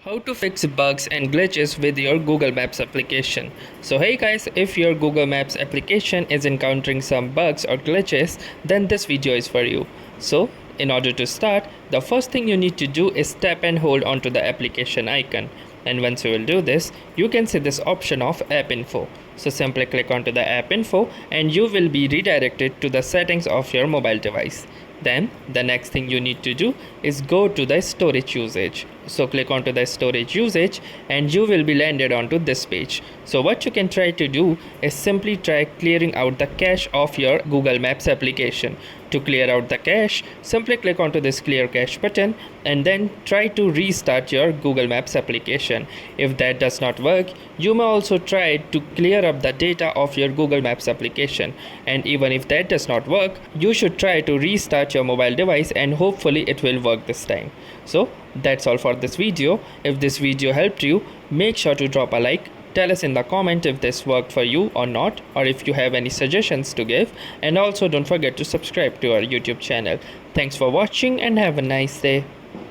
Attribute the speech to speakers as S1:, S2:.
S1: How to fix bugs and glitches with your Google Maps application. So hey guys, if your Google Maps application is encountering some bugs or glitches, then this video is for you. So in order to start, the first thing you need to do is tap and hold onto the application icon. And once you will do this, you can see this option of app info. So simply click onto the app info and you will be redirected to the settings of your mobile device. Then the next thing you need to do is go to the storage usage. So click onto the storage usage and you will be landed onto this page. So what you can try to do is simply try clearing out the cache of your Google Maps application. To clear out the cache, simply click onto this clear cache button and then try to restart your Google Maps application. If that does not work, you may also try to clear up the data of your Google Maps application. And even if that does not work, you should try to restart your mobile device and hopefully it will work this time. So that's all for this video. If this video helped you, make sure to drop a like. Tell us in the comment if this worked for you or not, or if you have any suggestions to give, and also don't forget to subscribe to our YouTube channel. Thanks for watching and have a nice day.